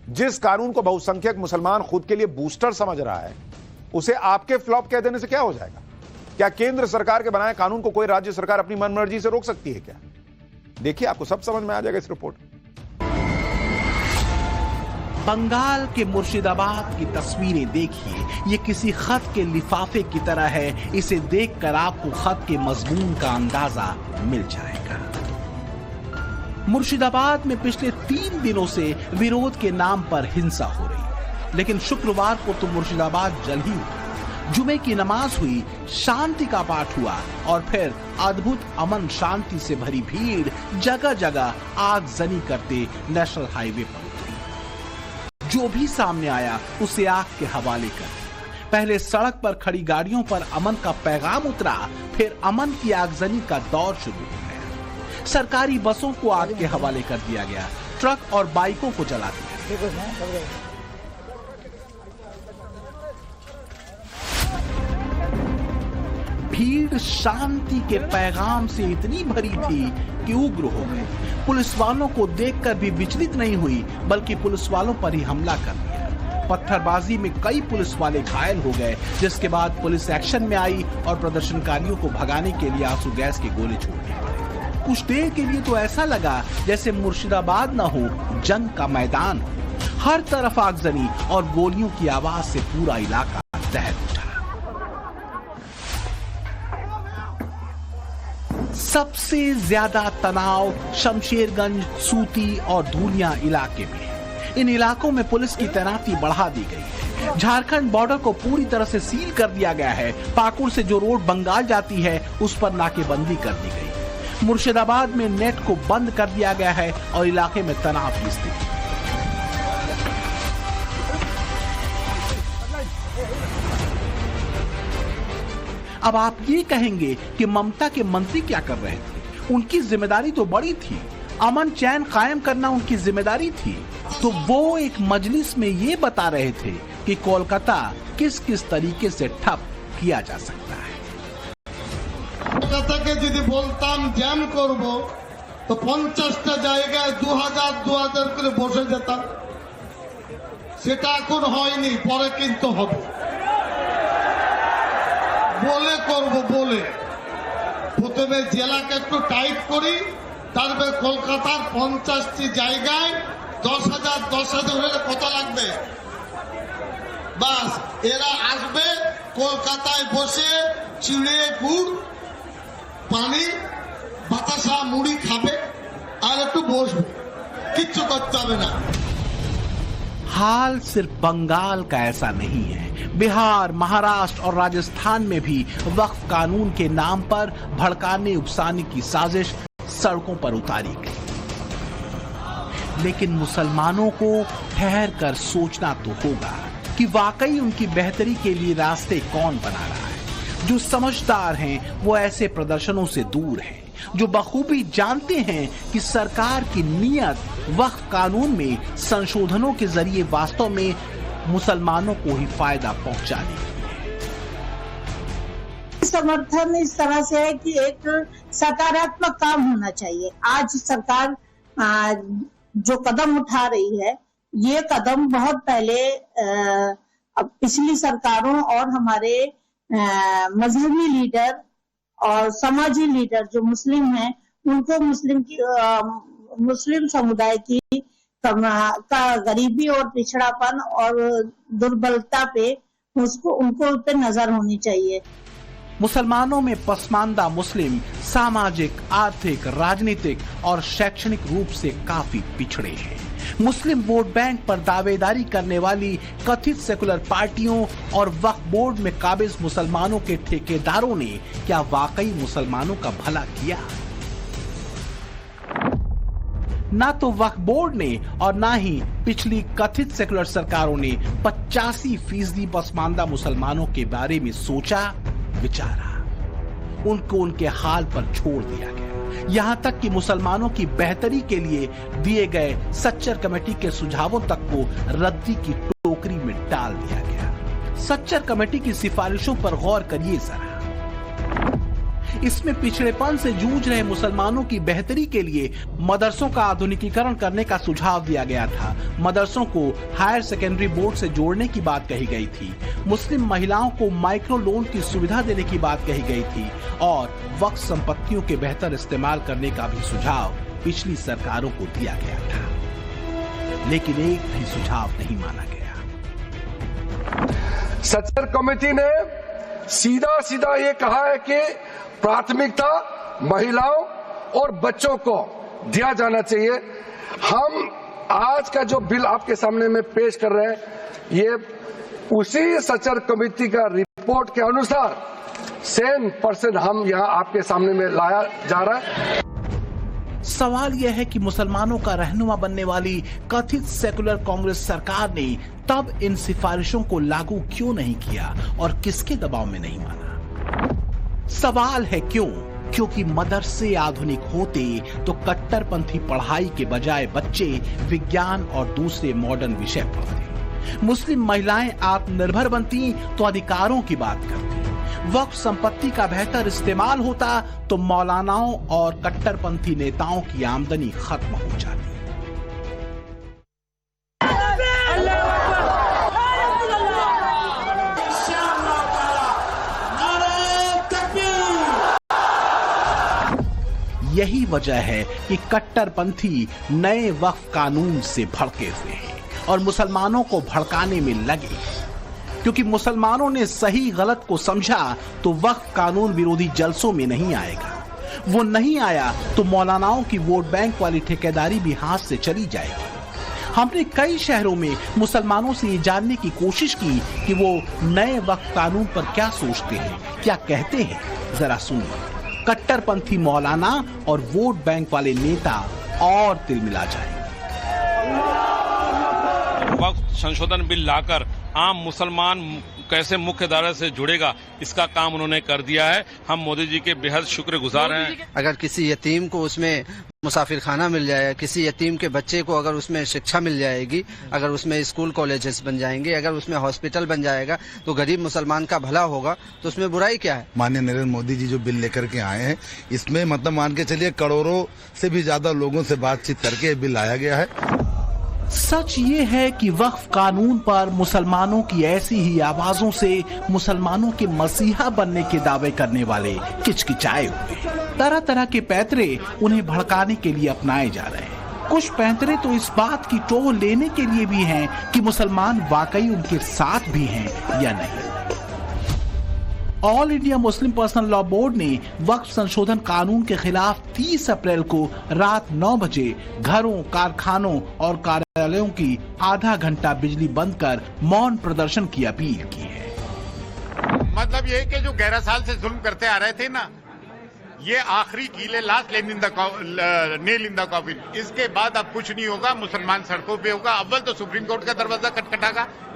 जिस कानून को बहुसंख्यक मुसलमान खुद के लिए बूस्टर समझ रहा है, उसे आपके फ्लॉप कह देने से क्या हो जाएगा? क्या केंद्र सरकार के बनाए कानून को कोई राज्य सरकार अपनी मनमर्जी से रोक सकती है क्या? देखिए, आपको सब समझ में आ जाएगा इस रिपोर्ट। बंगाल के मुर्शिदाबाद की तस्वीरें देखिए, ये किसी खत के लिफाफे की तरह है। इसे देखकर आपको खत के मजमून का अंदाजा मिल जाएगा। मुर्शिदाबाद में पिछले 3 दिनों से विरोध के नाम पर हिंसा हो रही, लेकिन शुक्रवार को तो मुर्शिदाबाद जल ही उठा। जुमे की नमाज हुई, शांति का पाठ हुआ और फिर अद्भुत अमन शांति से भरी भीड़ जगह जगह आगजनी करते नेशनल हाईवे पर उतरी। जो भी सामने आया उसे आग के हवाले कर। पहले सड़क पर खड़ी गाड़ियों पर अमन का पैगाम उतरा, फिर अमन की आगजनी का दौर शुरू हो गया। सरकारी बसों को आग के हवाले कर दिया गया, ट्रक और बाइकों को जला दिया। भीड़ शांति के पैगाम से इतनी भरी थी कि उग्र हो गए। पुलिस वालों को देखकर भी विचलित नहीं हुई, बल्कि पुलिस वालों पर ही हमला कर दिया। पत्थरबाजी में कई पुलिस वाले घायल हो गए, जिसके बाद पुलिस एक्शन में आई और प्रदर्शनकारियों को भगाने के लिए आंसू गैस के गोले छोड़ने पड़े। कुछ देर के लिए तो ऐसा लगा जैसे मुर्शिदाबाद न हो, जंग का मैदान हो। हर तरफ आगजनी और गोलियों की आवाज से पूरा इलाका दहल उठा। सबसे ज्यादा तनाव शमशेरगंज, सूती और धूलिया इलाके में है। इन इलाकों में पुलिस की तैनाती बढ़ा दी गई है। झारखंड बॉर्डर को पूरी तरह से सील कर दिया गया है। पाकुड़ से जो रोड बंगाल जाती है, उस पर नाकेबंदी कर दी गई। मुर्शिदाबाद में नेट को बंद कर दिया गया है और इलाके में तनाव की स्थिति। अब आप ये कहेंगे कि ममता के मंत्री क्या कर रहे थे? उनकी जिम्मेदारी तो बड़ी थी, अमन चैन कायम करना उनकी जिम्मेदारी थी। तो वो एक मजलिस में ये बता रहे थे कि कोलकाता किस किस तरीके से ठप किया जा सकता है। कोलकाता के यदि बोलताम जैम करबो तो 50টা জায়গায় 2000 করে বসে যেতাম। সেটা এখন হয়নি, পরে কিন্তু হবে। বলে করব বলে প্রথমে জেলাকে একটু টাইট করি, তারপরে কলকাতার 50টি জায়গায় 10,000 হলে কত লাগবে? বাস এরা আসবে কলকাতায় বসে চিড়ে গুড় পানি বাতাসা মুড়ি খাবে আর একটু বসবে, কিচ্ছু করতে হবে না। हाल सिर्फ बंगाल का ऐसा नहीं है। बिहार, महाराष्ट्र और राजस्थान में भी वक्फ कानून के नाम पर भड़काने उकसाने की साजिश सड़कों पर उतारी गई। लेकिन मुसलमानों को ठहर कर सोचना तो होगा कि वाकई उनकी बेहतरी के लिए रास्ते कौन बना रहा है। जो समझदार हैं वो ऐसे प्रदर्शनों से दूर हैं, जो बखूबी जानते हैं कि सरकार की नीयत वक्फ कानून में संशोधनों के जरिए वास्तव में मुसलमानों को ही फायदा पहुंचाने की है। समर्थन इस तरह से है कि एक सकारात्मक काम होना चाहिए। आज सरकार जो कदम उठा रही है, ये कदम बहुत पहले पिछली सरकारों और हमारे मजहबी लीडर और समाजी लीडर जो मुस्लिम हैं, उनको मुस्लिम समुदाय की का गरीबी और पिछड़ापन और दुर्बलता पे उनको पे नजर होनी चाहिए। मुसलमानों में पसमानदा मुस्लिम सामाजिक, आर्थिक, राजनीतिक और शैक्षणिक रूप से काफी पिछड़े हैं। मुस्लिम वोट बैंक पर दावेदारी करने वाली कथित सेकुलर पार्टियों और वक्फ बोर्ड में काबिज मुसलमानों के ठेकेदारों ने क्या वाकई मुसलमानों का भला किया? ना तो वक्फ बोर्ड ने और ना ही पिछली कथित सेकुलर सरकारों ने 85% पसमानदा मुसलमानों के बारे में सोचा, विचारा। उनको उनके हाल पर छोड़ दिया गया। यहाँ तक कि मुसलमानों की बेहतरी के लिए दिए गए सच्चर कमेटी के सुझावों तक को रद्दी की टोकरी में डाल दिया गया। सच्चर कमेटी की सिफारिशों पर गौर करिए जरा। इसमें पिछड़ेपन से जूझ रहे मुसलमानों की बेहतरी के लिए मदरसों का आधुनिकीकरण करने का सुझाव दिया गया था। मदरसों को हायर सेकेंडरी बोर्ड से जोड़ने की बात कही गई थी। मुस्लिम महिलाओं को माइक्रो लोन की सुविधा देने की बात कही गई थी और वक्फ संपत्तियों के बेहतर इस्तेमाल करने का भी सुझाव पिछली सरकारों को दिया गया था, लेकिन एक भी सुझाव नहीं माना गया। सचर कमेटी ने सीधा सीधा ये कहा है कि प्राथमिकता महिलाओं और बच्चों को दिया जाना चाहिए। हम आज का जो बिल आपके सामने में पेश कर रहे हैं, ये उसी सचर कमेटी का रिपोर्ट के अनुसार 100% हम यहाँ आपके सामने में लाया जा रहा है। सवाल यह है कि मुसलमानों का रहनुमा बनने वाली कथित सेकुलर कांग्रेस सरकार ने तब इन सिफारिशों को लागू क्यों नहीं किया और किसके दबाव में नहीं माना? सवाल है क्यों? क्योंकि मदरसे आधुनिक होते तो कट्टरपंथी पढ़ाई के बजाय बच्चे विज्ञान और दूसरे मॉडर्न विषय पढ़ते। मुस्लिम महिलाएं आत्मनिर्भर बनती तो अधिकारों की बात करती। वक्फ संपत्ति का बेहतर इस्तेमाल होता तो मौलानाओं और कट्टरपंथी नेताओं की आमदनी खत्म हो जाती। यही वजह है कि कट्टरपंथी नए वक्फ कानून से भड़के हुए हैं और मुसलमानों को भड़काने में लगे, क्योंकि मुसलमानों ने सही गलत को समझा तो वक्फ कानून विरोधी जलसों में नहीं आएगा। वो नहीं आया तो मौलानाओं की वोट बैंक वाली ठेकेदारी भी हाथ से चली जाएगी। हमने कई शहरों में मुसलमानों से ये जानने की कोशिश की कि वो नए वक्फ कानून पर क्या सोचते हैं, क्या कहते हैं। जरा सुनिए। कट्टरपंथी मौलाना और वोट बैंक वाले नेता और तिलमिला जाएंगे। वक्फ संशोधन बिल लाकर आम मुसलमान कैसे मुख्य धारा से जुड़ेगा, इसका काम उन्होंने कर दिया है। हम मोदी जी के बेहद शुक्रगुजार हैं। अगर किसी यतीम को उसमें मुसाफिर खाना मिल जाए, किसी यतीम के बच्चे को अगर उसमें शिक्षा मिल जाएगी, अगर उसमें स्कूल कॉलेजेस बन जाएंगे, अगर उसमें हॉस्पिटल बन जाएगा तो गरीब मुसलमान का भला होगा, तो उसमें बुराई क्या है? माननीय नरेंद्र मोदी जी जो बिल लेकर के आए हैं, इसमें मतलब मान के चलिए करोड़ों से भी ज्यादा लोगों से बातचीत करके बिल लाया गया है। सच ये है कि वक्फ कानून पर मुसलमानों की ऐसी ही आवाजों से मुसलमानों के मसीहा बनने के दावे करने वाले किचकिचाए हुए। तरह तरह के पैंतरे उन्हें भड़काने के लिए अपनाए जा रहे हैं। कुछ पैंतरे तो इस बात की टोल लेने के लिए भी हैं कि मुसलमान वाकई उनके साथ भी हैं या नहीं। All India Muslim personal law board ने वक्फ संशोधन कानून के खिलाफ 30 अप्रैल को रात 9 बजे घरों, कारखानों और कार्यालयों की आधा घंटा बिजली बंद कर मौन प्रदर्शन की अपील की है। मतलब ये कि जो 11 साल से जुल्म करते आ रहे थे ना, ये आखिरी कीले, last nail in the coffin. इसके बाद अब कुछ नहीं होगा, मुसलमान सड़कों पे होगा। अव्वल तो सुप्रीम कोर्ट का दरवाजा खटखटागा,